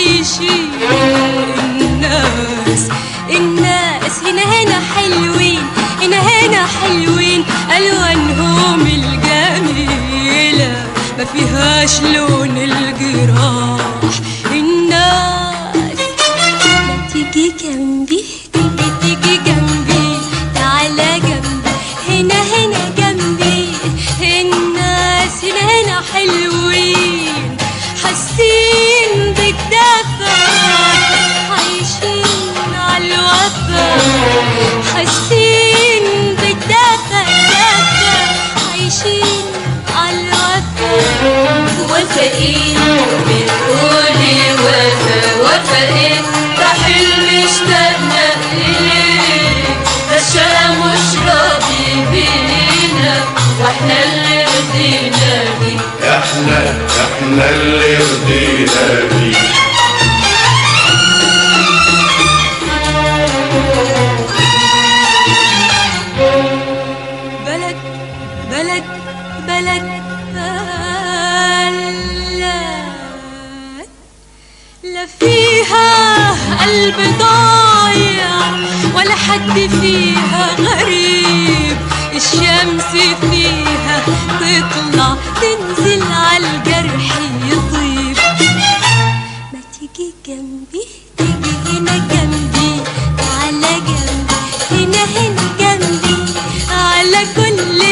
عايشين. الناس هنا حلوين، هنا حلوين، ألوانهم الجميلة ما فيهاش لون الجراح. الناس ما تيجي جنبي، تيجي جنبي، تعالى جنبي، هنا جنبي. الناس هنا حلوين، حاسين بالدفى، عايشين عالوفا، حاسين بالدفى، عايشين عالوفا. وفاءين بتقولي وفاء ده حلم اشتقنا إليه، ده الشقا مش راضي بينا واحنا اللي رضينا بيه. احنا اللي رضينا بيه. بلد بلد بلد لا فيها قلب ضايع ولا حد فيها غريب. الشمس فيها تطلع تنزل عالجرح يطيب. ما تيجي جنبي، تيجي هنا